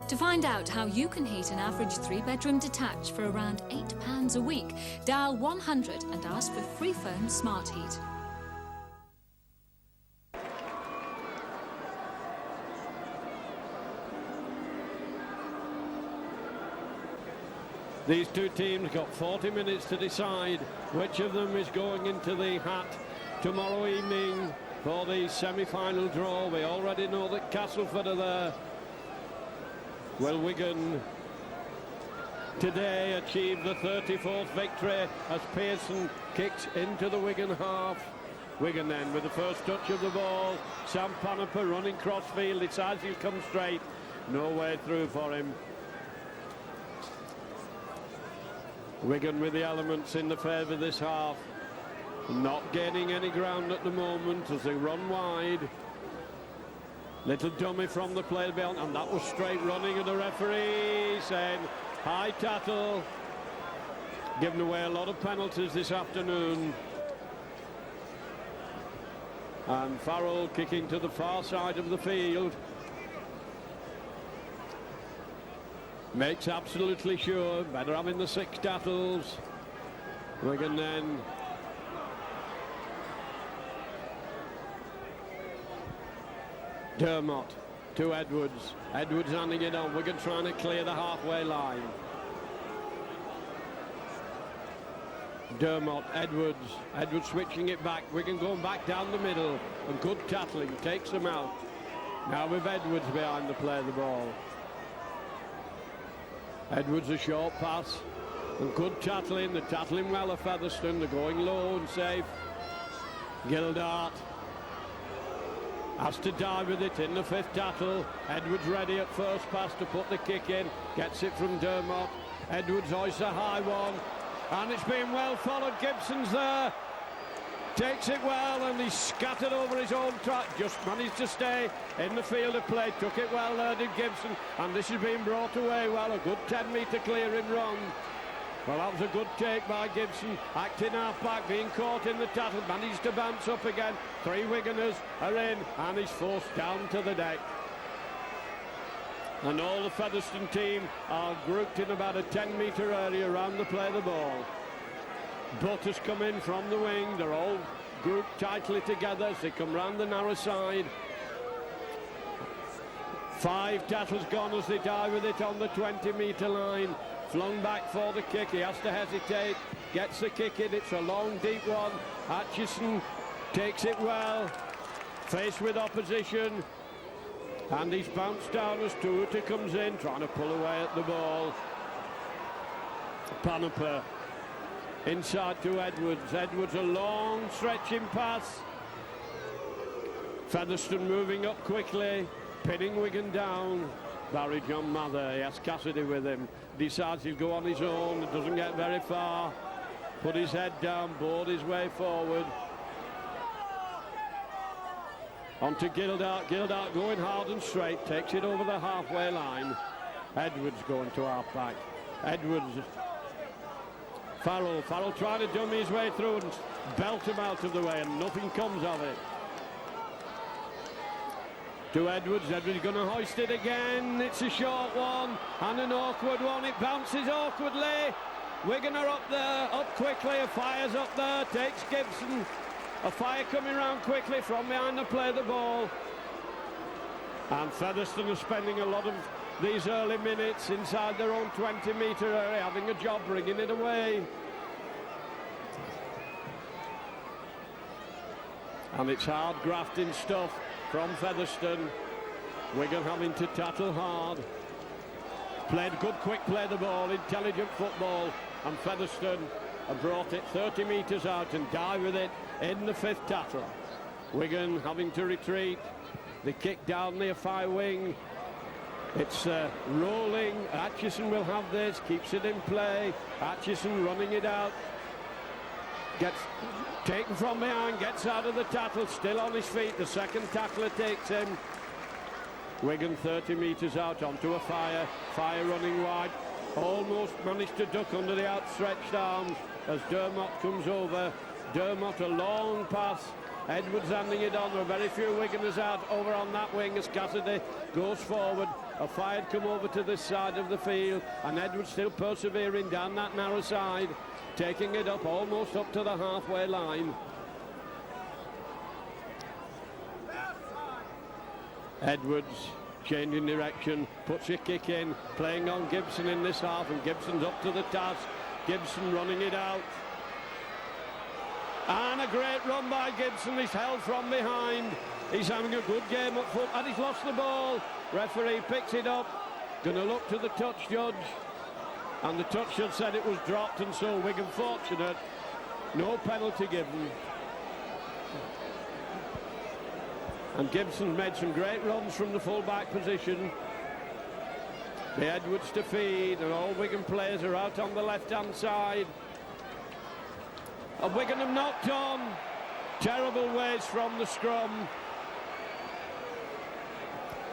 To find out how you can heat an average 3-bedroom detached for around £8 a week, dial 100 and ask for free phone Smart Heat. These two teams got 40 minutes to decide which of them is going into the hat tomorrow evening for the semi-final draw. We already know that Castleford are there. Will Wigan today achieve the 34th victory as Pearson kicks into the Wigan half? Wigan then with the first touch of the ball. Sam Panaper running crossfield, decides he'll come straight. No way through for him. Wigan with the elements in the favour this half. Not gaining any ground at the moment as they run wide. Little dummy from the player beyond, and that was straight running, and the referee saying high tackle. Giving away a lot of penalties this afternoon. And Farrell kicking to the far side of the field. Makes absolutely sure, better having the 6 tackles. Wigan then. Dermott to Edwards. Edwards handing it on. Wigan trying to clear the halfway line. Dermott, Edwards. Edwards switching it back. Wigan going back down the middle. And good tackling. Takes them out. Now with Edwards behind the play of the ball. Edwards a short pass. And good tackling. They're tackling well of Featherstone. They're going low and safe. Gildart has to dive with it in the 5th tackle. Edwards ready at first pass to put the kick in. Gets it from Dermott. Edwards hoists a high one. And it's been well followed. Gibson's there. Takes it well, and he's scattered over his own track. Just managed to stay in the field of play. Took it well there, did Gibson. And this has been brought away well. A good 10-metre clearing run. Well, that was a good take by Gibson. Acting half-back, being caught in the tackle. Managed to bounce up again. 3 Wiganers are in, and he's forced down to the deck. And all the Featherstone team are grouped in about a 10-metre area around the play of the ball. Butters come in from the wing. They're all grouped tightly together as they come round the narrow side. 5 tackles gone as they dive with it on the 20-metre line. Flung back for the kick. He has to hesitate. Gets the kick in. It's a long, deep one. Atchison takes it well. Faced with opposition. And he's bounced down as Tuuta comes in, trying to pull away at the ball. Panaper inside to Edwards. Edwards a long stretching pass. Featherstone moving up quickly, pinning Wigan down. Barry John Mather, he has Cassidy with him. Decides he'll go on his own, doesn't get very far. Put his head down, bored his way forward. On to Gildart. Gildart going hard and straight, takes it over the halfway line. Edwards going to half-back. Edwards. Farrell trying to dummy his way through and belt him out of the way, and nothing comes of it. To Edwards. Edwards going to hoist it again. It's a short one and an awkward one. It bounces awkwardly. Wigan are up there, up quickly. A fire's up there, takes Gibson. A fire coming round quickly from behind the play of the ball. And Featherstone are spending a lot of these early minutes inside their own 20-metre area, having a job bringing it away. And it's hard grafting stuff from Featherstone. Wigan having to tackle hard. Played good quick play the ball, intelligent football, and Featherstone have brought it 30 metres out and dive with it in the 5th tackle. Wigan having to retreat. The kick down the fire wing. It's rolling. Atchison will have this, keeps it in play. Atchison running it out. Gets taken from behind, gets out of the tackle, still on his feet. The 2nd tackler takes him. Wigan 30 metres out onto a fire. Fire running wide. Almost managed to duck under the outstretched arms as Dermott comes over. Dermott a long pass. Edwards handing it on. There are very few Wiganers out over on that wing as Cassidy goes forward. A fire had come over to this side of the field, and Edwards still persevering down that narrow side, taking it up almost up to the halfway line. Edwards changing direction, puts a kick in, playing on Gibson in this half, and Gibson's up to the task. Gibson running it out. And a great run by Gibson. He's held from behind. He's having a good game at foot, and he's lost the ball. Referee picks it up. Going to look to the touch judge. And the touch judge said it was dropped, and so Wigan fortunate. No penalty given. And Gibson's made some great runs from the full-back position. The Edwards to feed, and all Wigan players are out on the left-hand side. And Wigan have knocked on. Terrible waste from the scrum.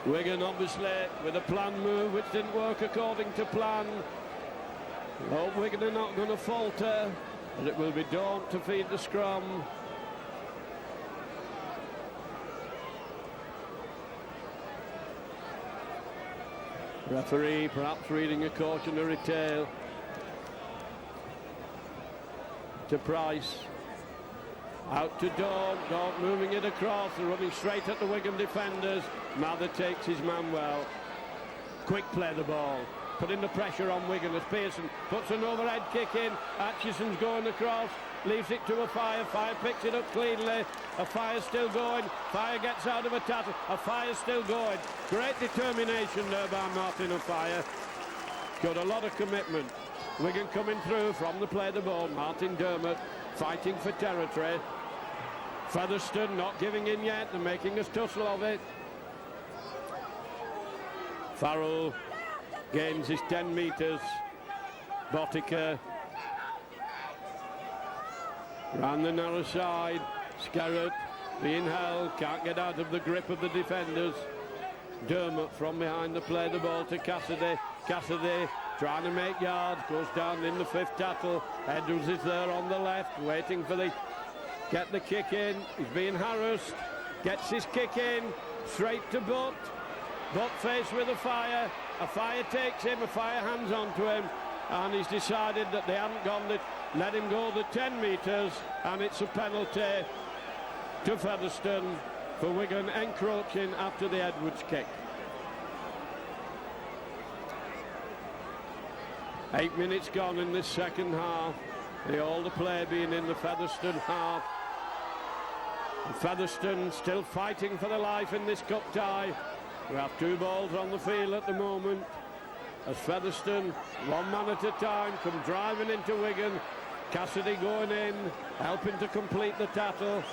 Wigan obviously with a planned move which didn't work according to plan. Well, Wigan are not going to falter, but it will be Daunt to feed the scrum. Referee perhaps reading a cautionary tale to Price. Out to Daunt. Daunt moving it across and running straight at the Wigan defenders. Mather takes his man well. Quick play the ball. Putting the pressure on Wigan as Pearson puts an overhead kick in. Atchison's going across. Leaves it to a Fire. Fire picks it up cleanly. A Fire still going. Fire gets out of a tackle. A Fire still going. Great determination there by Martin of Fire. Got a lot of commitment. Wigan coming through from the play the ball. Martin Dermott fighting for territory. Featherstone not giving in yet. They're making a tussle of it. Farrell gains his 10 metres. Botica round the narrow side. Scarrett being held, can't get out of the grip of the defenders. Dermott from behind the play the ball to Cassidy. Cassidy trying to make yards, goes down in the fifth tackle. Edwards is there on the left, waiting for the get the kick in. He's being harassed, gets his kick in, straight to Butt. Butt faced with a Fire. A Fire takes him, a Fire hands on to him, and he's decided that they haven't gone the, let him go the 10 metres, and it's a penalty to Featherstone for Wigan encroaching after the Edwards kick. 8 minutes gone in this second half. All the play being in the Featherstone half. And Featherstone still fighting for their life in this cup tie. We have 2 balls on the field at the moment. As Featherstone, one man at a time, come driving into Wigan. Cassidy going in, helping to complete the tackle.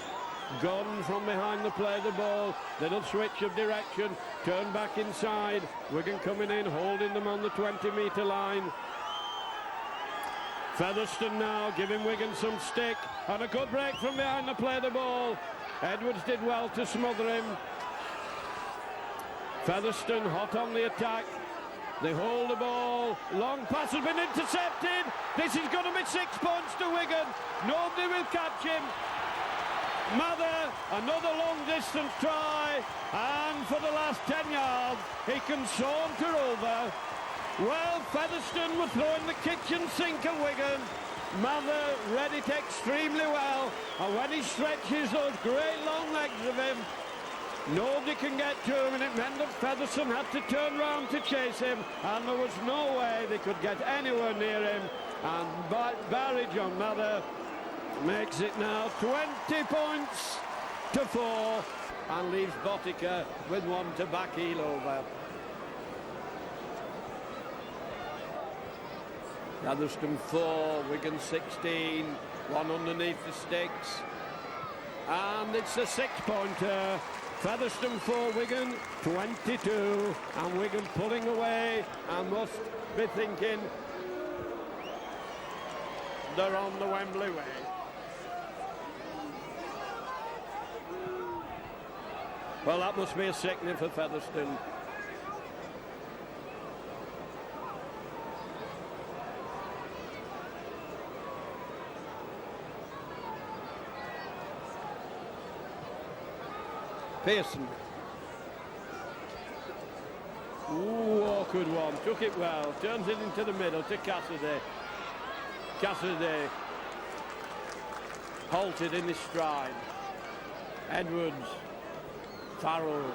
Gunn from behind the play the ball. Little switch of direction, turn back inside. Wigan coming in, holding them on the 20-metre line. Featherstone now giving Wigan some stick, and a good break from behind the play the ball. Edwards did well to smother him. Featherstone hot on the attack. They hold the ball. Long pass has been intercepted. This is going to be 6 points to Wigan. Nobody will catch him. Mather, another long distance try, and for the last 10 yards he can saunter over. Well, Featherstone were throwing the kitchen sink at Wigan. Mather read it extremely well, and when he stretches those great long legs of him, nobody can get to him, and it meant that Featherstone had to turn round to chase him, and there was no way they could get anywhere near him. And Barrage on Mather makes it now 20 points to 4, and leaves Botica with one to back heel over. Featherstone 4, Wigan 16, one underneath the sticks, and it's a 6-pointer. Featherstone 4, Wigan 22, and Wigan pulling away and must be thinking they're on the Wembley way. Well, that must be a sickening for Featherstone. Pearson. Ooh, awkward one. Took it well. Turns it into the middle to Cassidy. Cassidy halted in his stride. Edwards. Farrell.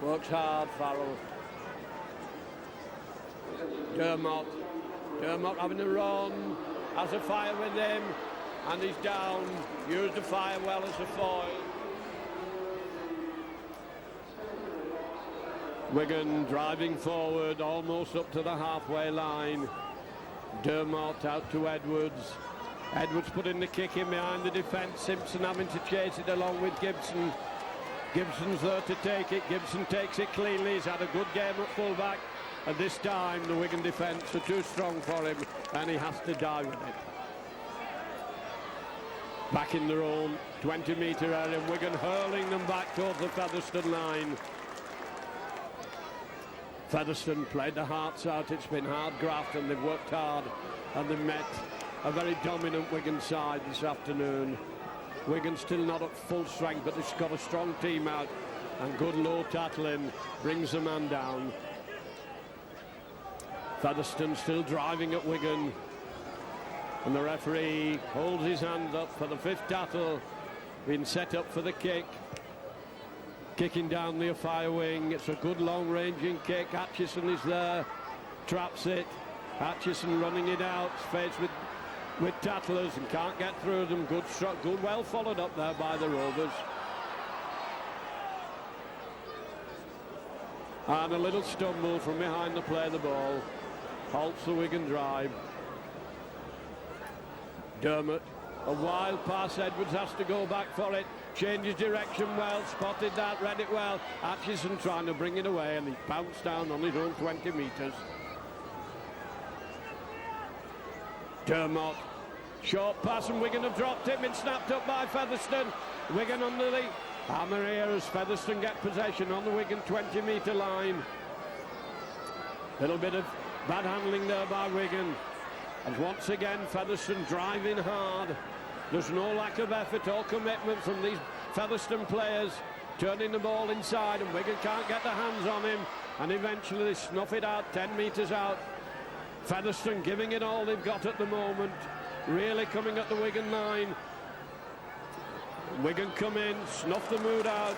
Works hard, Farrell. Dermot having a run. Has a fire with him. And he's down. Used the fire well as a foil. Wigan driving forward, almost up to the halfway line. Dermot out to Edwards. Edwards putting the kick in behind the defence. Simpson having to chase it along with Gibson. Gibson's there to take it. Gibson takes it cleanly. He's had a good game at full-back. And this time the Wigan defence are too strong for him and he has to die with it. Back in their own 20-metre area. Wigan hurling them back towards the Featherstone line. Featherstone played their hearts out. It's been hard graft and they've worked hard and they've met a very dominant Wigan side this afternoon. Wigan still not at full strength, but they've got a strong team out and good low tackling brings the man down. Featherstone still driving at Wigan and the referee holds his hand up for the fifth tattle, being set up for the kick. Kicking down the fire wing. It's a good long-ranging kick. Atchison is there, traps it. Atchison running it out, faced with tattlers and can't get through them. Good, well followed up there by the Rovers. And a little stumble from behind the play of the ball. Halts the Wigan drive. Dermot, a wild pass. Edwards has to go back for it. Changes direction well, spotted that, read it well. Atchison trying to bring it away and he bounced down on his own 20 metres. Dermot, short pass and Wigan have dropped it, been snapped up by Featherstone. Wigan under the hammer here as Featherstone get possession on the Wigan 20-metre line. Little bit of bad handling there by Wigan. And once again Featherstone driving hard. There's no lack of effort or commitment from these Featherstone players, turning the ball inside and Wigan can't get their hands on him and eventually they snuff it out 10 metres out. Featherstone giving it all they've got at the moment, really coming at the Wigan line. Wigan come in, snuff the mood out.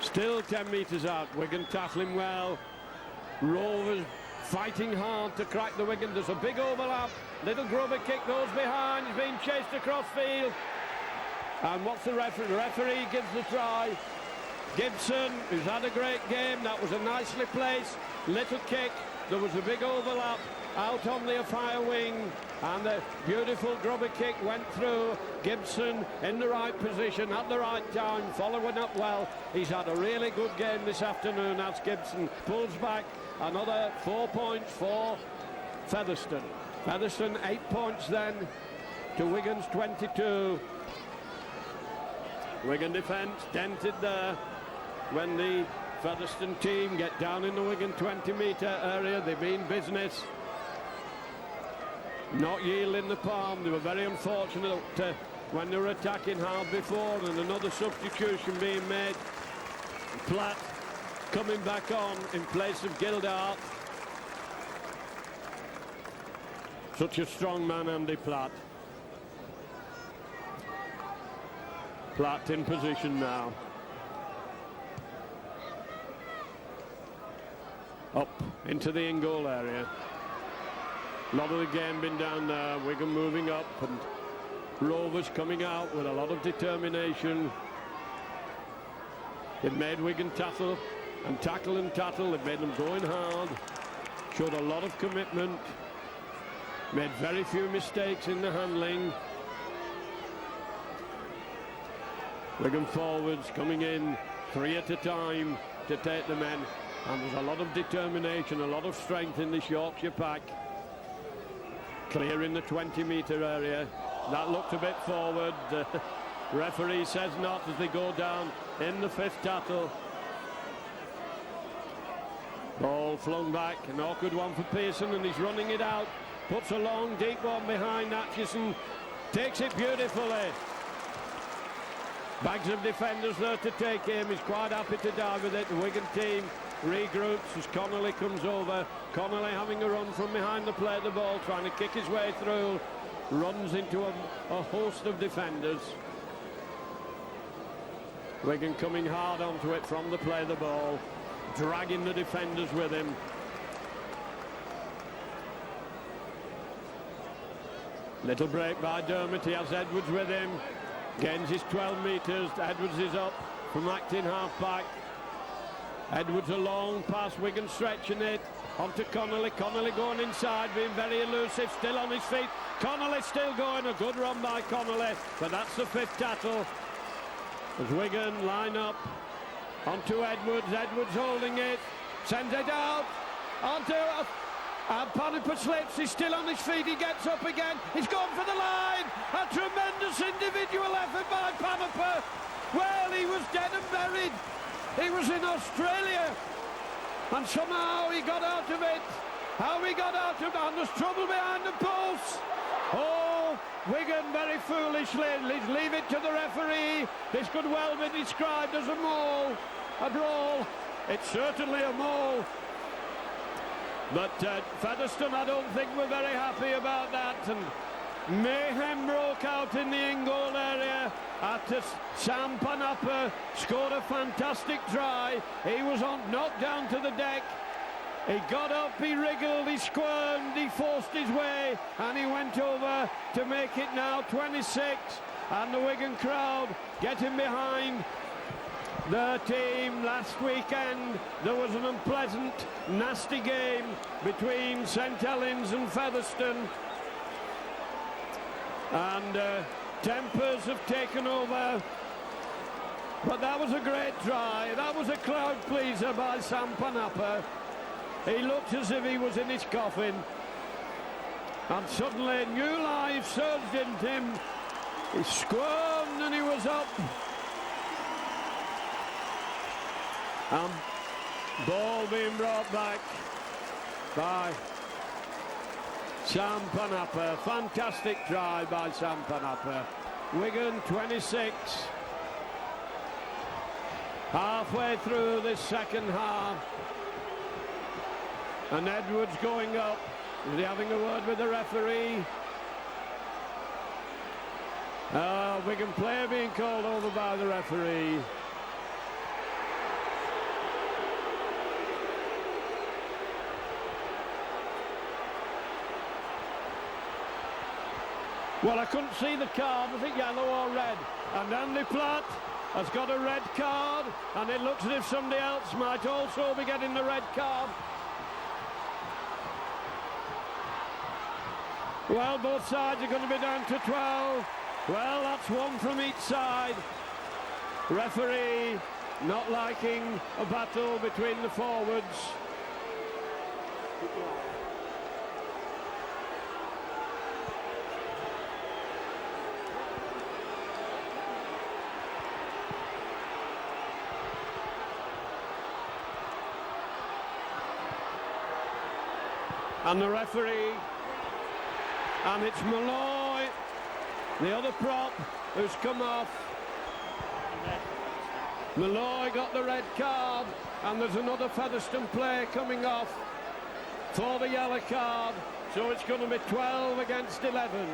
Still 10 metres out, Wigan tackling well. Rovers fighting hard to crack the Wigan. There's a big overlap. Little grubber kick goes behind. He's being chased across field. And what's the referee? The referee gives the try. Gibson, who's had a great game. That was a nicely placed little kick. There was a big overlap out on the fire wing. And the beautiful grubber kick went through. Gibson in the right position at the right time, following up well. He's had a really good game this afternoon as Gibson pulls back. Another 4 points for Featherstone. Featherstone 8 points then to Wigan's 22. Wigan defence dented there when the Featherstone team get down in the Wigan 20-metre area. They mean business. Not yielding the palm. They were very unfortunate when they were attacking hard before, and another substitution being made. Platt coming back on in place of Gildart. Such a strong man, Andy Platt. Platt in position now. Up into the in-goal area. A lot of the game been down there. Wigan moving up and Rovers coming out with a lot of determination. It made Wigan tackle and tackle and tattle. It made them going hard. Showed a lot of commitment. Made very few mistakes in the handling. Wigan forwards coming in 3 at a time to take the men. And there's a lot of determination, a lot of strength in this Yorkshire pack. Clearing the 20-metre area. That looked a bit forward. The referee says not as they go down in the 5th tattle. Ball flung back, an awkward one for Pearson, and he's running it out. Puts a long, deep one behind Atchison. Takes it beautifully. Bags of defenders there to take him. He's quite happy to die with it. The Wigan team regroups as Connolly comes over. Connolly having a run from behind the play of the ball, trying to kick his way through. Runs into a host of defenders. Wigan coming hard onto it from the play of the ball, dragging the defenders with him. Little break by Dermot. He has Edwards with him. Gains his 12 metres. Edwards is up from acting half-back. Edwards a long pass. Wigan stretching it. Onto Connolly. Connolly going inside, being very elusive. Still on his feet. Connolly still going. A good run by Connolly. But that's the 5th tackle. As Wigan line up. Onto Edwards. Edwards holding it. Sends it out. Onto... And Panipa slips, he's still on his feet, he gets up again, he's gone for the line, a tremendous individual effort by Panipa. Well, he was dead and buried, he was in Australia, and somehow he got out of it. How he got out of it, and there's trouble behind the post. Oh, Wigan very foolishly, leave it to the referee. This could well be described as a maul, a brawl. It's certainly a maul. But Featherstone, I don't think we're very happy about that. And mayhem broke out in the in-goal area after Sam Panapa scored a fantastic try. He was knocked down to the deck. He got up, he wriggled, he squirmed, he forced his way, and he went over to make it now 26. And the Wigan crowd getting behind the team. Last weekend there was an unpleasant, nasty game between St Helens and Featherstone, and tempers have taken over. But that was a great try. That was a crowd pleaser by Sam Panapa. He looked as if he was in his coffin, and suddenly new life surged into him. He squirmed and he was up. Ball being brought back by Sam Panapa. Fantastic try by Sam Panapa. Wigan 26. Halfway through this second half. And Edwards going up. Is he having a word with the referee? Wigan player being called over by the referee. Well, I couldn't see the card. Was it yellow or red? And Andy Platt has got a red card, and it looks as if somebody else might also be getting the red card. Well, both sides are going to be down to 12. Well, that's one from each side. Referee not liking a battle between the forwards. And the referee, and it's Malloy, the other prop, who's come off. Malloy got the red card, and there's another Featherstone player coming off for the yellow card, so it's going to be 12 against 11.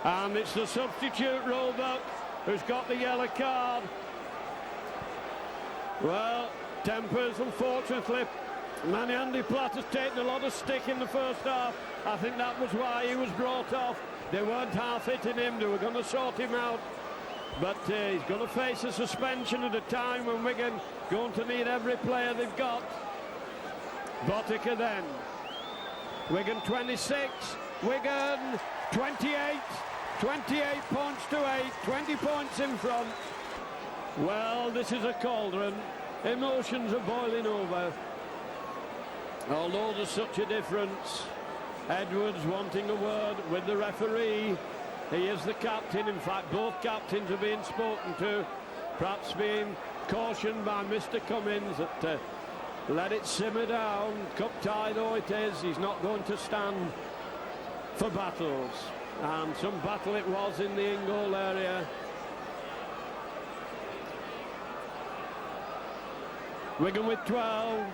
And it's the substitute Roebuck who's got the yellow card. Well, tempers, unfortunately. Andy Platt has taken a lot of stick in the first half. I think that was why he was brought off. They weren't half hitting him, they were going to sort him out. But he's going to face a suspension at a time when Wigan going to need every player they've got. Botica then. Wigan 26, Wigan 28. 28 points to 8, 20 points in front. Well, this is a cauldron. Emotions are boiling over. Although there's such a difference. Edwards wanting a word with the referee. He is the captain. In fact, both captains are being spoken to. Perhaps being cautioned by Mr. Cummins that let it simmer down. Cup tie though it is, he's not going to stand. for battles, and some battle it was in the in-goal area. Wigan with 12,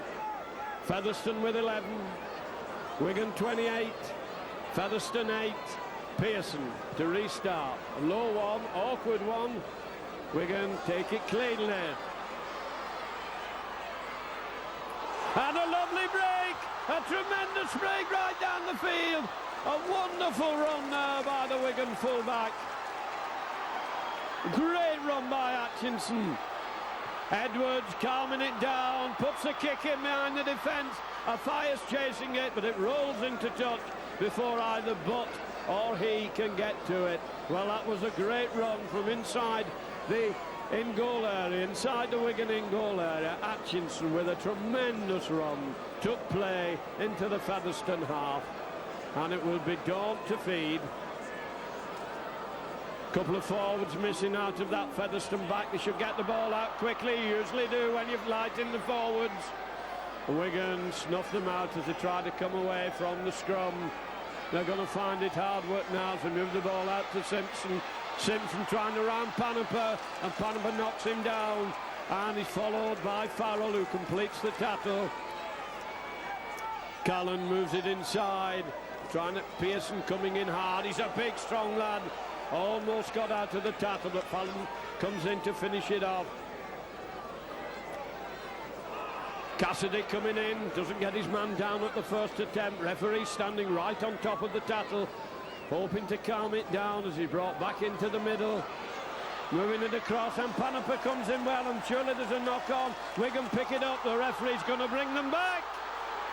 Featherstone with 11, Wigan 28, Featherstone 8, Pearson to restart. A low one, awkward one. Wigan take it cleanly. And a lovely break, a tremendous break right down the field. A wonderful run there by the Wigan fullback. Great run by Atkinson. Edwards calming it down, puts a kick in behind the defence. Fire's chasing it, but it rolls into touch before either Butt or he can get to it. Well, that was a great run from inside the in-goal area, inside the Wigan in-goal area. Atkinson with a tremendous run took play into the Featherstone half, and it will be dawn to feed. Couple of forwards missing out of that Featherstone back. They should get the ball out quickly, usually do when you've lightened the forwards. Wigan snuff them out as they try to come away from the scrum. They're going to find it hard work now to move the ball out to Simpson. Simpson trying to round Panaper, and Panaper knocks him down, and he's followed by Farrell, who completes the tackle. Callan moves it inside, trying to Pearson coming in hard. He's a big strong lad, almost got out of the tackle, but Fallon comes in to finish it off. Cassidy coming in, doesn't get his man down at the first attempt. Referee standing right on top of the tackle, hoping to calm it down as he brought back into the middle. Moving it across, and Panaper comes in well, and surely there's a knock on. Wigan pick it up, the referee's going to bring them back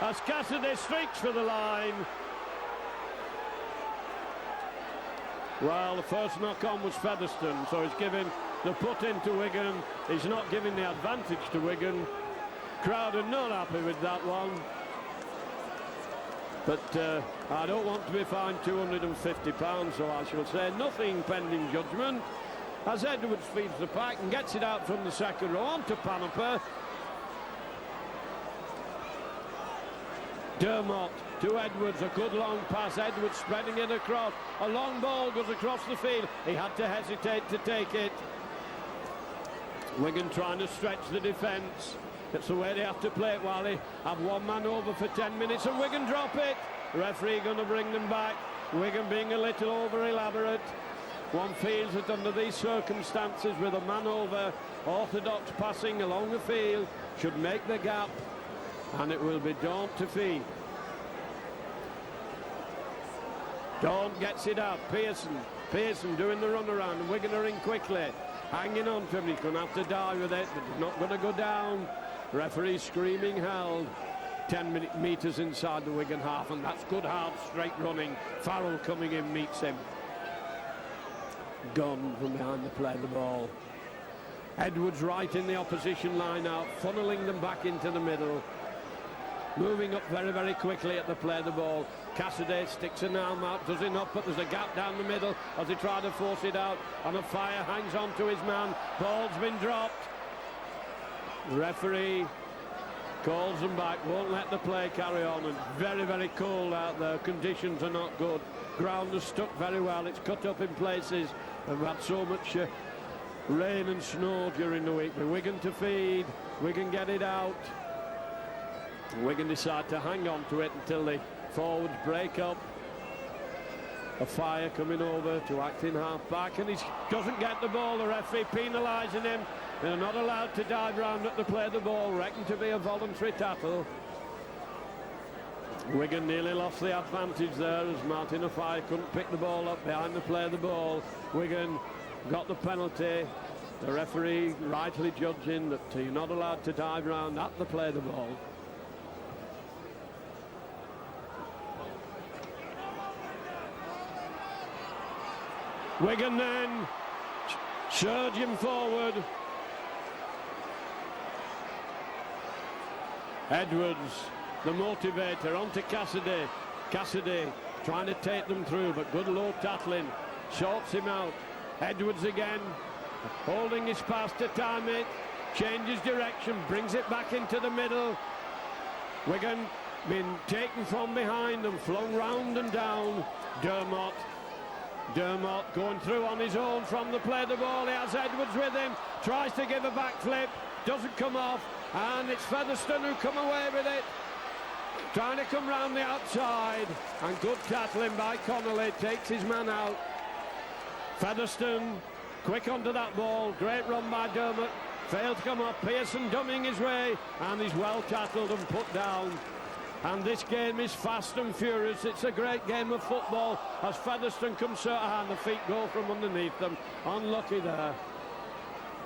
as Cassidy streaks for the line. Well, the first knock on was Featherstone, so he's giving the put into Wigan. He's not giving the advantage to Wigan. Crowd are not happy with that one. But I don't want to be fined £250, so I shall say nothing pending judgment. As Edwards feeds the pack and gets it out from the second row on to Panaper. Dermott to Edwards, a good long pass. Edwards spreading it across. A long ball goes across the field. He had to hesitate to take it. Wigan trying to stretch the defence. It's the way they have to play it while they have one man over for 10 minutes, and Wigan drop it. The referee going to bring them back. Wigan being a little over-elaborate. One feels that under these circumstances, with a man over, orthodox passing along the field should make the gap, and it will be Daunt to feed. Daunt gets it out. Pearson doing the run around, and Wigan are in quickly. Hanging on to him, he's going to have to die with it, but he's not going to go down. Referee screaming held. 10 metres inside the Wigan half, and that's good hard straight running. Farrell coming in meets him. Gunn from behind the play the ball. Edwards right in the opposition line out, funneling them back into the middle. Moving up very, very quickly at the play the ball. Cassidy sticks an arm out, does enough, but there's a gap down the middle as he tries to force it out, and a Fire hangs on to his man. Ball's been dropped. Referee calls them back, won't let the play carry on, and very, very cold out there. Conditions are not good. Ground has stuck very well. It's cut up in places, and we've had so much rain and snow during the week. But Wigan to feed. Wigan get it out. Wigan decide to hang on to it until the forwards break up. A Fire coming over to act in half-back, and he doesn't get the ball. The referee penalising him. They're not allowed to dive round at the play the ball, reckoned to be a voluntary tackle. Wigan nearly lost the advantage there as Martin Fire couldn't pick the ball up behind the play the ball. Wigan got the penalty. The referee rightly judging that you're not allowed to dive round at the play the ball. Wigan then surging forward. Edwards, the motivator, onto Cassidy. Cassidy trying to take them through, but good low tackling. Shorts him out. Edwards again, holding his pass to time it. Changes direction, brings it back into the middle. Wigan been taken from behind and flung round and down. Dermot going through on his own from the play the ball. He has Edwards with him, tries to give a backflip, doesn't come off, and it's Featherstone who come away with it. Trying to come round the outside, and good tackling by Connolly, takes his man out. Featherstone quick onto that ball, great run by Dermot, failed to come up. Pearson dumbing his way, and he's well tackled and put down. And this game is fast and furious. It's a great game of football as Featherstone comes so and the feet go from underneath them. Unlucky there.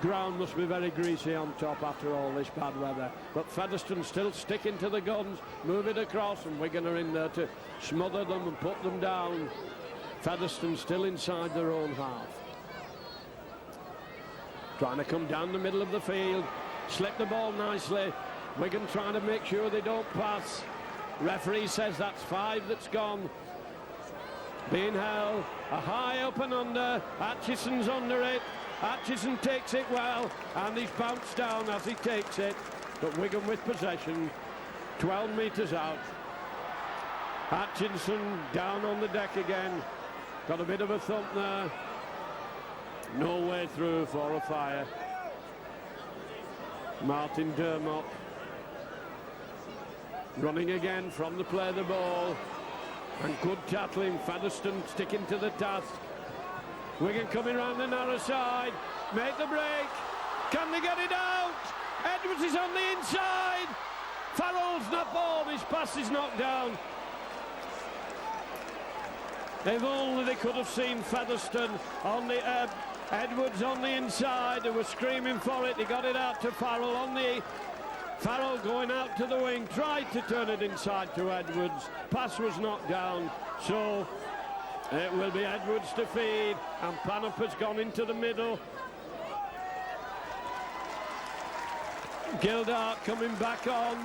Ground must be very greasy on top after all this bad weather. But Featherstone still sticking to the guns, move it across, and Wigan are in there to smother them and put them down. Featherstone still inside their own half. Trying to come down the middle of the field, slip the ball nicely. Wigan trying to make sure they don't pass. Referee says that's 5 that's gone. Being held, a high up and under. Atchison's under it. Atchison takes it well, and he's bounced down as he takes it. But Wigan with possession, 12 metres out. Atchison down on the deck again. Got a bit of a thump there. No way through for a fire. Martin Dermot running again from the play the ball, and good tackling. Featherstone sticking to the task. Wigan coming round the narrow side, make the break. Can they get it out? Edwards is on the inside. Farrell's not ball, his pass is knocked down. If only they could have seen Featherstone on the Edwards on the inside. They were screaming for it. He got it out to Farrell on the. Farrell going out to the wing, tried to turn it inside to Edwards. Pass was knocked down, so it will be Edwards to feed, and Panup has gone into the middle. Gildart coming back on.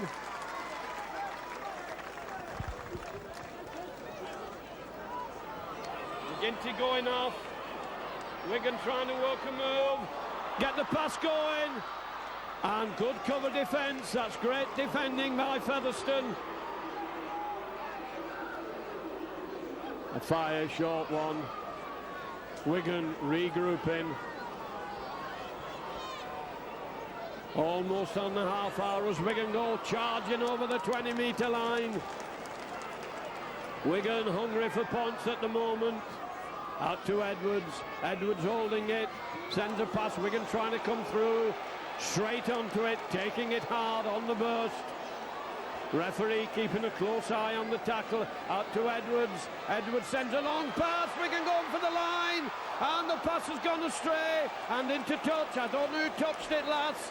Ginty going off. Wigan trying to work a move, get the pass going. And good cover defence. That's great defending by Featherstone. A fire, short one. Wigan regrouping. Almost on the half hour as Wigan go charging over the 20-metre line. Wigan hungry for points at the moment. Out to Edwards. Edwards holding it. Sends a pass. Wigan trying to come through. Straight onto it, taking it hard on the burst. Referee keeping a close eye on the tackle. Out to Edwards. Edwards sends a long pass. Wigan going for the line. And the pass has gone astray. And into touch. I don't know who touched it last.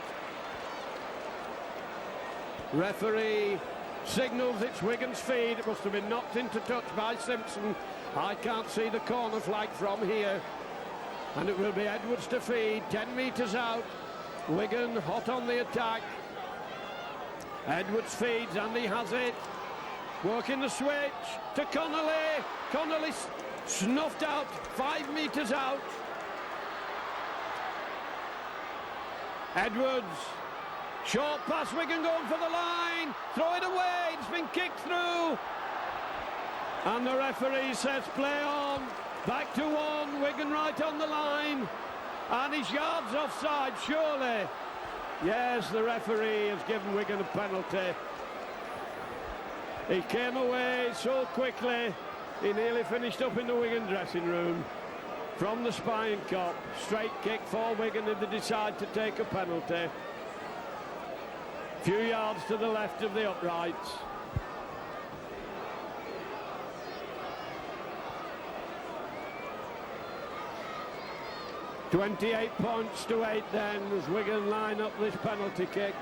Referee signals it's Wigan's feed. It must have been knocked into touch by Simpson. I can't see the corner flag from here. And it will be Edwards to feed. 10 metres out. Wigan hot on the attack. Edwards feeds and he has it. Working the switch to Connolly. Connolly snuffed out, 5 metres out. Edwards. Short pass, Wigan going for the line. Throw it away, it's been kicked through. And the referee says play on. Back to 1, Wigan right on the line. And he's yards offside, surely. Yes, the referee has given Wigan a penalty. He came away so quickly, he nearly finished up in the Wigan dressing room. From the spine cop, straight kick for Wigan if they decide to take a penalty. Few yards to the left of the uprights. $28 points to 8 then as Wigan line up this penalty kick.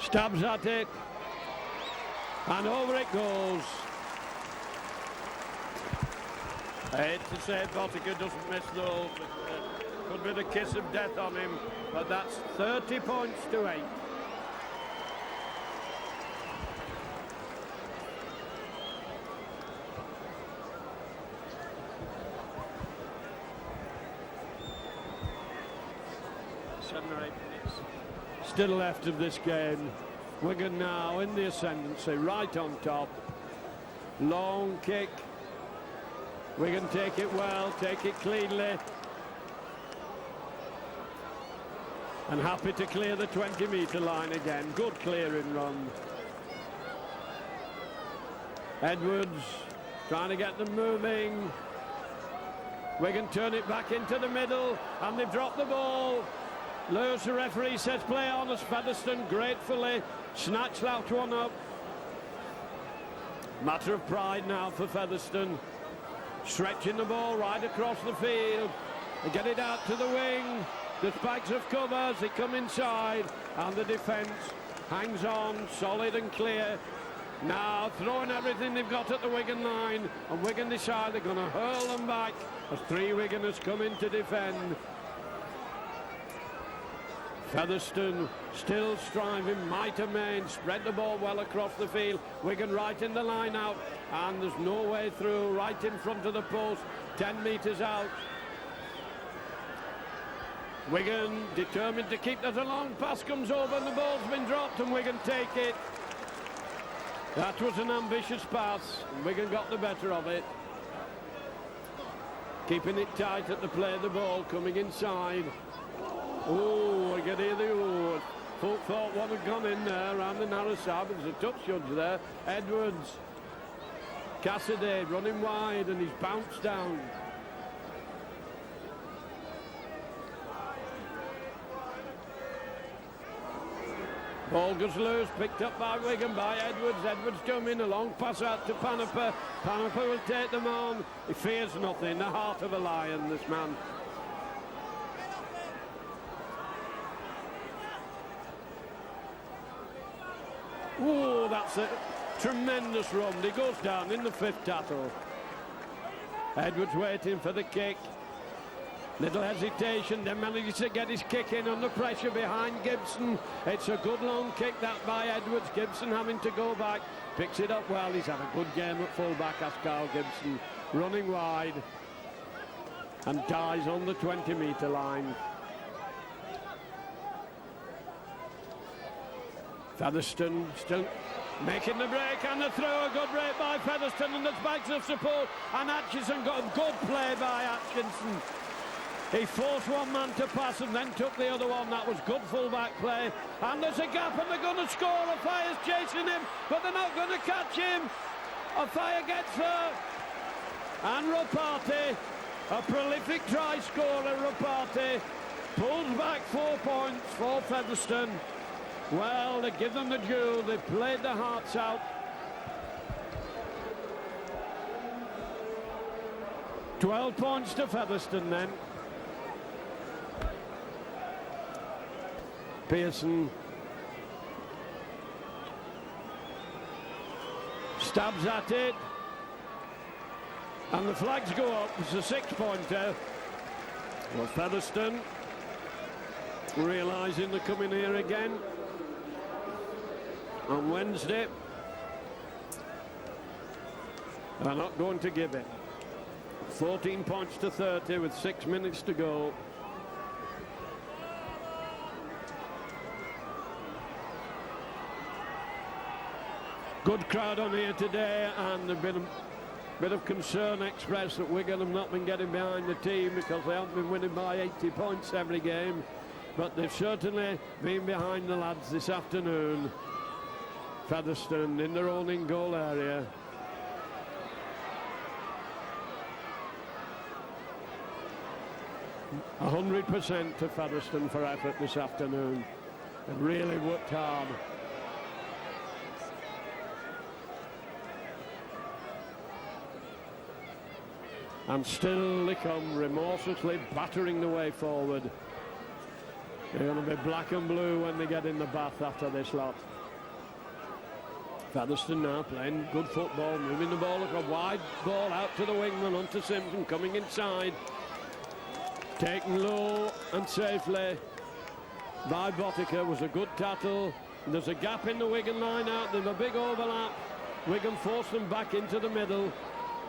Stabs at it. And over it goes. I hate to say Bottica doesn't miss those. Could be the kiss of death on him. But that's 30 points to 8. Still left of this game. Wigan now in the ascendancy, right on top. Long kick. Wigan take it well, take it cleanly. And happy to clear the 20-metre line again. Good clearing run. Edwards trying to get them moving. Wigan turn it back into the middle, and they've dropped the ball. Lewis, the referee, says play on as Featherstone gratefully snatched that one up. Matter of pride now for Featherstone. Stretching the ball right across the field. They get it out to the wing. The bags of covers, they come inside, and the defence hangs on, solid and clear. Now throwing everything they've got at the Wigan line, and Wigan decide they're going to hurl them back as 3 Wiganers come in to defend. Featherstone still striving, might and main, spread the ball well across the field. Wigan right in the line out, and there's no way through, right in front of the post, 10 metres out. Wigan determined to keep that. A long pass comes over and the ball's been dropped, and Wigan take it. That was an ambitious pass, and Wigan got the better of it. Keeping it tight at the play of the ball, coming inside. Oh, I get hear the oh. Folk thought one had gone in there around the narrow side, but there's a touch judge there. Edwards. Cassidy running wide, and he's bounced down. Ball goes loose, picked up by Wigan, by Edwards. Edwards coming, a long pass out to Panipa. Panipa will take them on. He fears nothing, the heart of a lion, this man. Oh, that's a tremendous run. He goes down in the 5th tackle. Edwards waiting for the kick. Little hesitation, then manages to get his kick in under pressure behind Gibson. It's a good long kick that by Edwards. Gibson having to go back. Picks it up well. He's had a good game at full-back, as Carl Gibson. Running wide. And dies on the 20-metre line. Featherstone still making the break, and the throw. A good break by Featherstone, and there's bags of support. And Atkinson got a good play by Atkinson. He forced one man to pass and then took the other one. That was good full-back play. And there's a gap, and they're going to score. A fire's chasing him, but they're not going to catch him. A fire gets there. And Rapati, a prolific try scorer, Rapati, pulls back 4 points for Featherstone. Well, they give them the due. They've played their hearts out. $12 points to Featherstone then. Pearson stabs at it, and the flags go up. It's a 6-pointer. Well, Featherstone realising they're coming here again on Wednesday. They're not going to give it. 14 points to 30 with 6 minutes to go. Good crowd on here today, and there's been a bit of concern expressed that Wigan have not been getting behind the team because they haven't been winning by 80 points every game. But they've certainly been behind the lads this afternoon. Featherstone in their own in-goal area. A 100% to Featherstone for effort this afternoon. They really worked hard. And still they come remorselessly battering the way forward. They're going to be black and blue when they get in the bath after this lot. Featherstone now playing good football, moving the ball across, wide ball out to the wingman, onto Simpson, coming inside. Taken low and safely by Botica, was a good tackle. There's a gap in the Wigan line out, there's a big overlap. Wigan forced them back into the middle.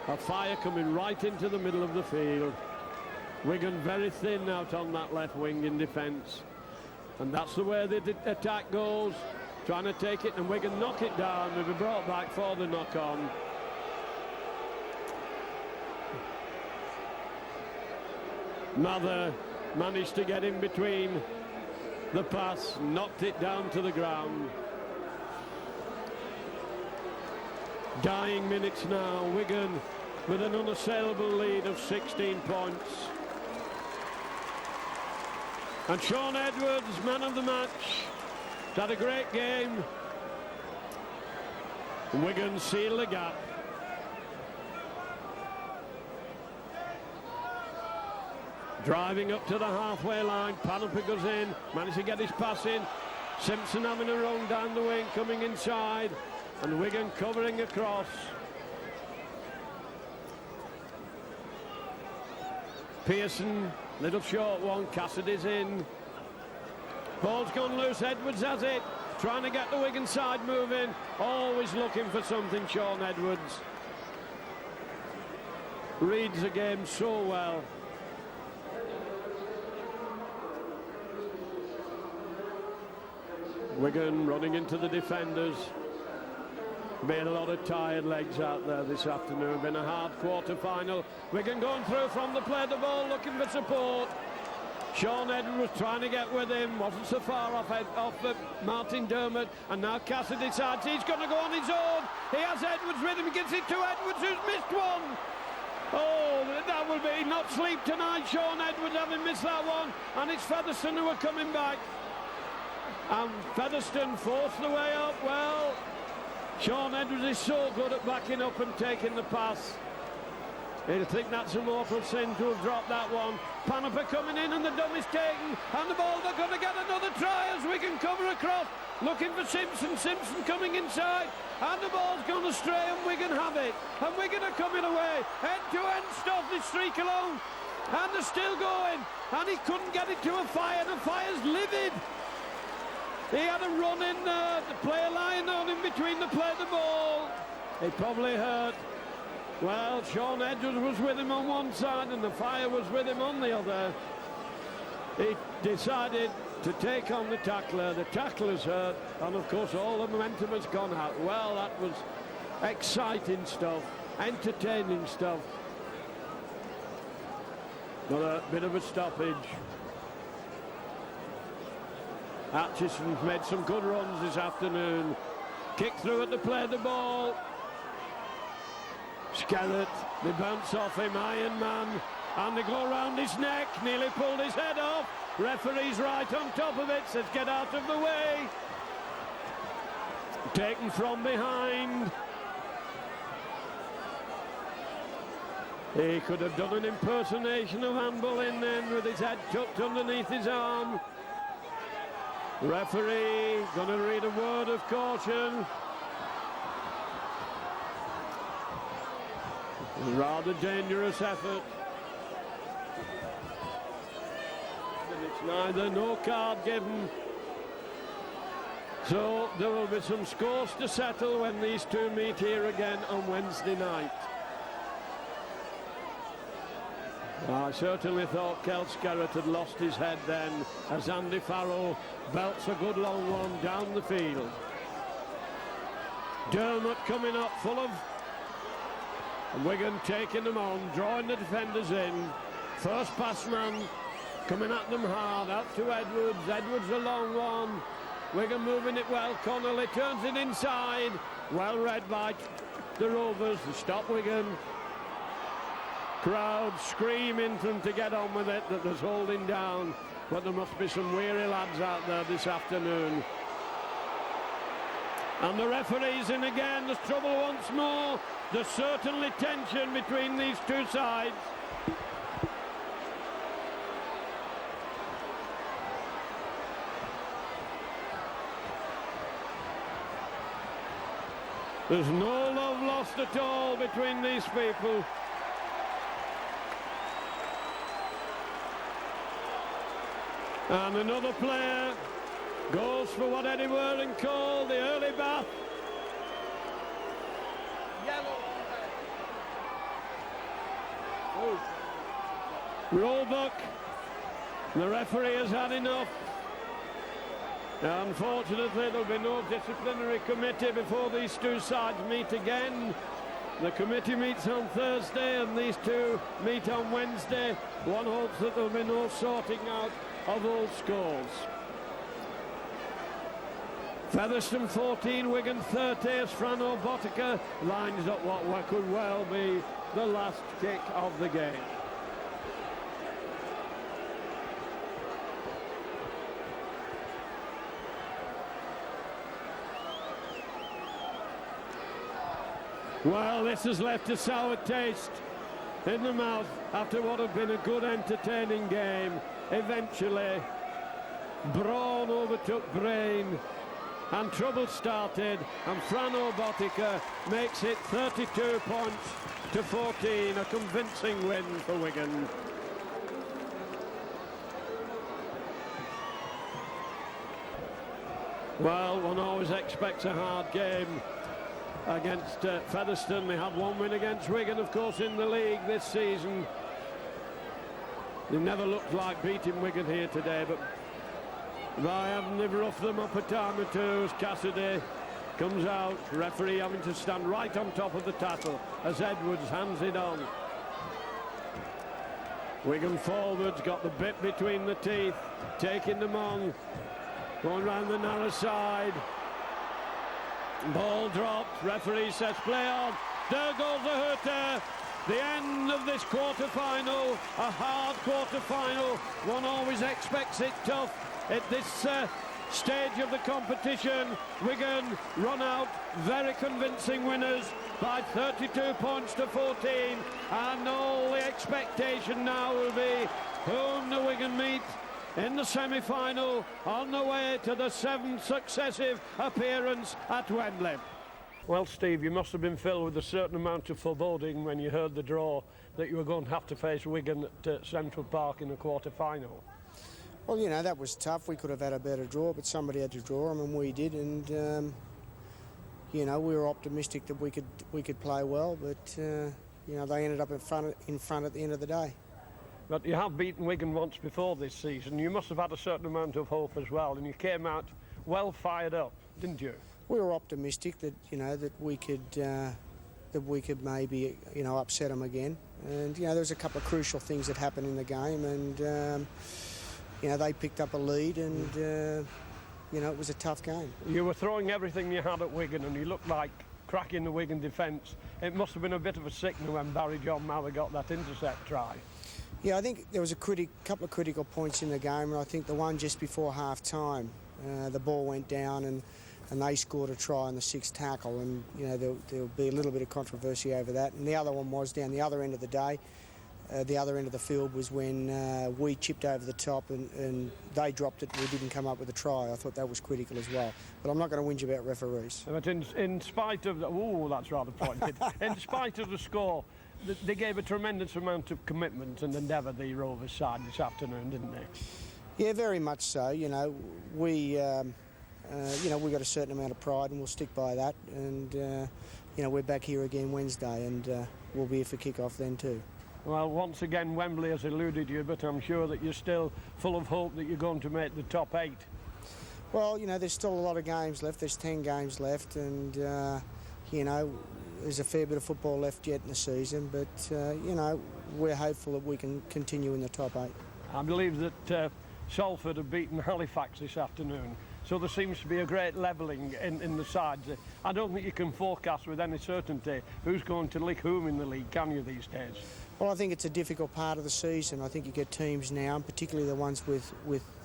A fire coming right into the middle of the field. Wigan very thin out on that left wing in defence. And that's the way the attack goes. Trying to take it, and Wigan knock it down. They'll be brought back for the knock-on. Mather managed to get in between the pass, knocked it down to the ground. Dying minutes now, Wigan with an unassailable lead of 16 points. And Shaun Edwards, man of the match. He's had a great game. Wigan seal the gap. Driving up to the halfway line, Panoply goes in, managed to get his pass in. Simpson having a run down the wing, coming inside, and Wigan covering across. Pearson, little short one, Cassidy's in. Ball's gone loose, Edwards has it, trying to get the Wigan side moving, always looking for something, Shaun Edwards. Reads the game so well. Wigan running into the defenders. Been a lot of tired legs out there this afternoon, been a hard quarter-final. Wigan going through from the play, the ball looking for support. Shaun Edwards was trying to get with him, wasn't so far off Martin Dermott, and now Cassidy decides he's going to go on his own. He has Edwards with him, he gets it to Edwards, who's missed one. Oh, that will be not sleep tonight, Shaun Edwards having missed that one, and it's Featherstone who are coming back. And Featherstone forced the way up. Well, Shaun Edwards is so good at backing up and taking the pass. He'll think that's a mortal sin to have dropped that one. Panoply coming in and the dump is taken, and the ball, they're going to get another try as Wigan cover across, looking for Simpson. Simpson coming inside, and the ball's gone astray, and Wigan have it, and Wigan are coming away. End-to-end stuff, this streak along, and they're still going, and he couldn't get it to a fire, and the fire's livid. He had a run in there, the player lying on him between the play and the ball. It probably hurt. Well, Shaun Edwards was with him on one side and the fire was with him on the other. He decided to take on the tackler. The tackler's hurt, and of course all the momentum has gone out. Well, that was exciting stuff, entertaining stuff. But a bit of a stoppage. Atchison's made some good runs this afternoon. Kick through at the play of the ball. Skerrett, they bounce off him, Iron Man, and they go around his neck, nearly pulled his head off. Referee's right on top of it, says get out of the way. Taken from behind. He could have done an impersonation of handball in then with his head tucked underneath his arm. Referee gonna read a word of caution. Rather dangerous effort. And it's neither, no card given. So there will be some scores to settle when these two meet here again on Wednesday night. I certainly thought Kel Skerrett had lost his head then, as Andy Farrell belts a good long one down the field. Dermott coming up full of, and Wigan taking them on, drawing the defenders in. First pass man coming at them hard, out to Edwards. Edwards a long one. Wigan moving it well. Connolly turns it inside. Well read by the Rovers to stop Wigan. Crowd screaming for them to get on with it, that there's holding down. But there must be some weary lads out there this afternoon. And the referee's in again. There's trouble once more. There's certainly tension between these two sides. There's no love lost at all between these people. And another player goes for what Eddie Whirling called the early bath. Yellow. Roebuck, the referee has had enough. Unfortunately, there'll be no disciplinary committee before these two sides meet again. The committee meets on Thursday and these two meet on Wednesday. One hopes that there'll be no sorting out of old scores. Featherstone 14, Wigan 30 as Frano Botica lines up what could well be the last kick of the game. Well, this has left a sour taste in the mouth after what had been a good entertaining game. Eventually, brawn overtook brain and trouble started, and Frano Botica makes it 32 points to 14, a convincing win for Wigan. Well, one always expects a hard game against Featherstone. They had one win against Wigan, of course, in the league this season. They never looked like beating Wigan here today, but by having they've roughed them up a time or two as Cassidy comes out, referee having to stand right on top of the tackle as Edwards hands it on. Wigan forwards got the bit between the teeth, taking them on, going round the narrow side. Ball dropped, referee says play on. There goes the hurter. The end of this quarter-final, a hard quarter-final. One always expects it tough at this stage of the competition. Wigan run out very convincing winners by 32 points to 14, and all the expectation now will be whom the Wigan meet in the semi-final on the way to the 7th successive appearance at Wembley. Well, Steve, you must have been filled with a certain amount of foreboding when you heard the draw that you were going to have to face Wigan at Central Park in the quarter-final. Well, you know, that was tough. We could have had a better draw, but somebody had to draw them, and we did. And you know, we were optimistic that we could play well, but you know, they ended up in front at the end of the day. But you have beaten Wigan once before this season. You must have had a certain amount of hope as well, and you came out well fired up, didn't you? We were optimistic that, you know, that we could maybe, you know, upset them again. And you know, there was a couple of crucial things that happened in the game, and you know, they picked up a lead, and you know, it was a tough game. You were throwing everything you had at Wigan, and you looked like cracking the Wigan defence. It must have been a bit of a sickener when Barry John Malley got that intercept try. Yeah, I think there was a couple of critical points in the game, and I think the one just before half-time, the ball went down and they scored a try on the 6th tackle, and you know, there'll be a little bit of controversy over that. And the other one was down the other end of the day. The other end of the field was when we chipped over the top and they dropped it and we didn't come up with a try. I thought that was critical as well. But I'm not going to whinge about referees. But in spite of the... Oh, that's rather pointed. In spite of the score, they gave a tremendous amount of commitment and endeavour, the Rovers side, this afternoon, didn't they? Yeah, very much so. You know, we got a certain amount of pride and we'll stick by that. And, you know, we're back here again Wednesday and we'll be here for kick-off then too. Well, once again, Wembley has eluded you, but I'm sure that you're still full of hope that you're going to make the top 8. Well, you know, there's still a lot of games left. There's 10 games left, and, you know, there's a fair bit of football left yet in the season, but, you know, we're hopeful that we can continue in the top 8. I believe that Salford have beaten Halifax this afternoon, so there seems to be a great levelling in the sides. I don't think you can forecast with any certainty who's going to lick whom in the league, can you, these days? Well, I think it's a difficult part of the season. I think you get teams now, and particularly the ones with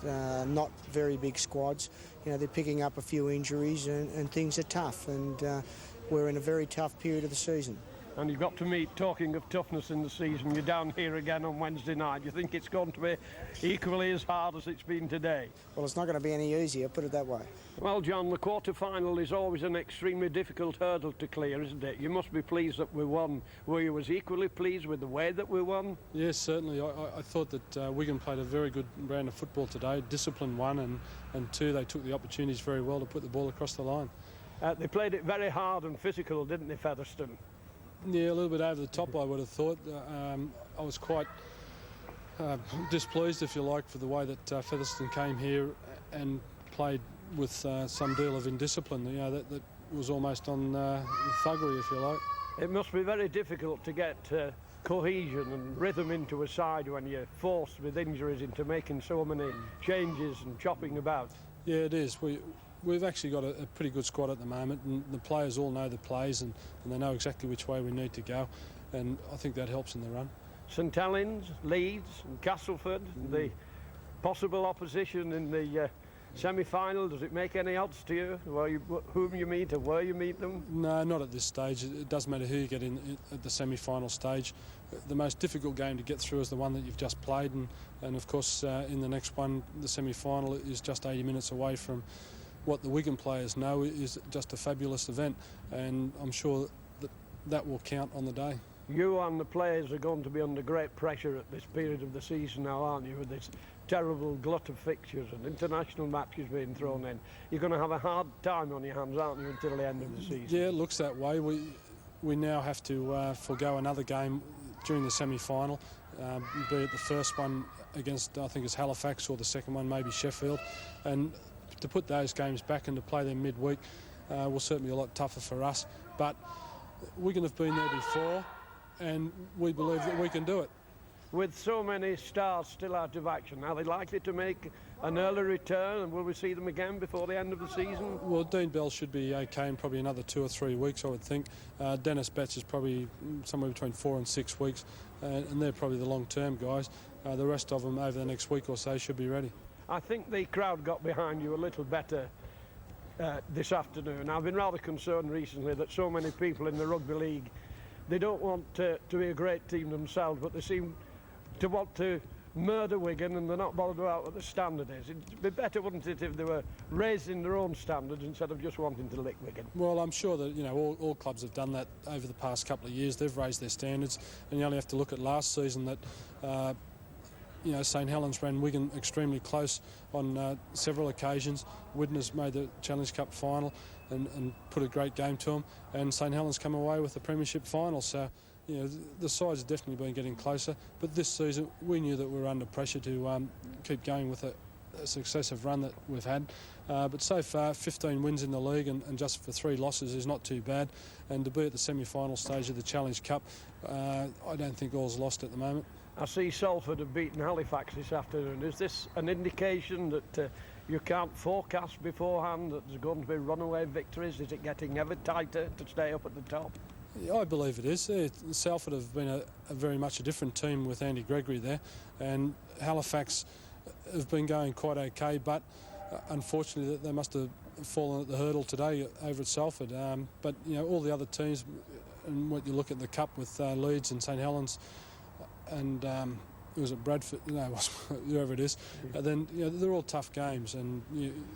not very big squads, you know, they're picking up a few injuries and things are tough, and we're in a very tough period of the season. And you've got to meet, talking of toughness in the season, you're down here again on Wednesday night. You think it's going to be equally as hard as it's been today? Well, it's not going to be any easier, put it that way. Well, John, the quarter-final is always an extremely difficult hurdle to clear, isn't it? You must be pleased that we won. Were you as equally pleased with the way that we won? Yes, certainly. I thought that Wigan played a very good brand of football today. Discipline one, and two, they took the opportunities very well to put the ball across the line. They played it very hard and physical, didn't they, Featherstone? Yeah, a little bit over the top, I would have thought. I was quite displeased, if you like, for the way that Featherstone came here and played with some deal of indiscipline. You know, that was almost on thuggery, if you like. It must be very difficult to get cohesion and rhythm into a side when you're forced with injuries into making so many changes and chopping about. Yeah, it is. We've actually got a pretty good squad at the moment, and the players all know the plays and they know exactly which way we need to go, and I think that helps in the run. St Helens, Leeds and Castleford, the possible opposition in the semi-final, does it make any odds to you, whom you meet or where you meet them? No, not at this stage. It doesn't matter who you get in at the semi-final stage. The most difficult game to get through is the one that you've just played, and of course in the next one, the semi-final is just 80 minutes away from what the Wigan players know is just a fabulous event, and I'm sure that will count on the day. You and the players are going to be under great pressure at this period of the season now, aren't you, with this terrible glut of fixtures and international matches being thrown in. You're going to have a hard time on your hands, aren't you, until the end of the season? Yeah, it looks that way. We now have to forego another game during the semi-final, be it the first one against, I think it's Halifax, or the second one maybe Sheffield, and to put those games back and to play them midweek will certainly be a lot tougher for us. But Wigan have been there before, and we believe that we can do it. With so many stars still out of action, are they likely to make an early return, and will we see them again before the end of the season? Well, Dean Bell should be okay in probably another 2 or 3 weeks, I would think. Dennis Betts is probably somewhere between 4 and 6 weeks, and they're probably the long-term guys. The rest of them over the next week or so should be ready. I think the crowd got behind you a little better this afternoon. I've been rather concerned recently that so many people in the rugby league, they don't want to be a great team themselves, but they seem to want to murder Wigan, and they're not bothered about what the standard is. It'd be better, wouldn't it, if they were raising their own standards instead of just wanting to lick Wigan? Well, I'm sure that, you know, all clubs have done that over the past couple of years. They've raised their standards, and you only have to look at last season that you know, St Helens ran Wigan extremely close on several occasions. Widnes made the Challenge Cup final and put a great game to them, and St Helens come away with the premiership final. So, you know, the sides have definitely been getting closer, but this season we knew that we were under pressure to keep going with a successive run that we've had. But so far, 15 wins in the league and just for 3 losses is not too bad, and to be at the semi-final stage of the Challenge Cup, I don't think all's lost at the moment. I see Salford have beaten Halifax this afternoon. Is this an indication that you can't forecast beforehand that there's going to be runaway victories? Is it getting ever tighter to stay up at the top? Yeah, I believe it is. Salford have been a very much a different team with Andy Gregory there, and Halifax have been going quite okay, but unfortunately they must have fallen at the hurdle today over at Salford. But you know, all the other teams, and what you look at the cup with Leeds and St Helens, and was it Bradford? No, whoever it is. Then you know, they're all tough games, and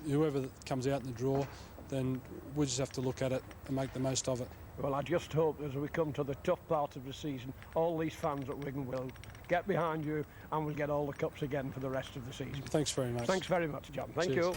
whoever comes out in the draw, then we just have to look at it and make the most of it. Well, I just hope as we come to the tough part of the season, all these fans at Wigan will get behind you and we'll get all the cups again for the rest of the season. Thanks very much. Thanks very much, John. Thank Cheers. you.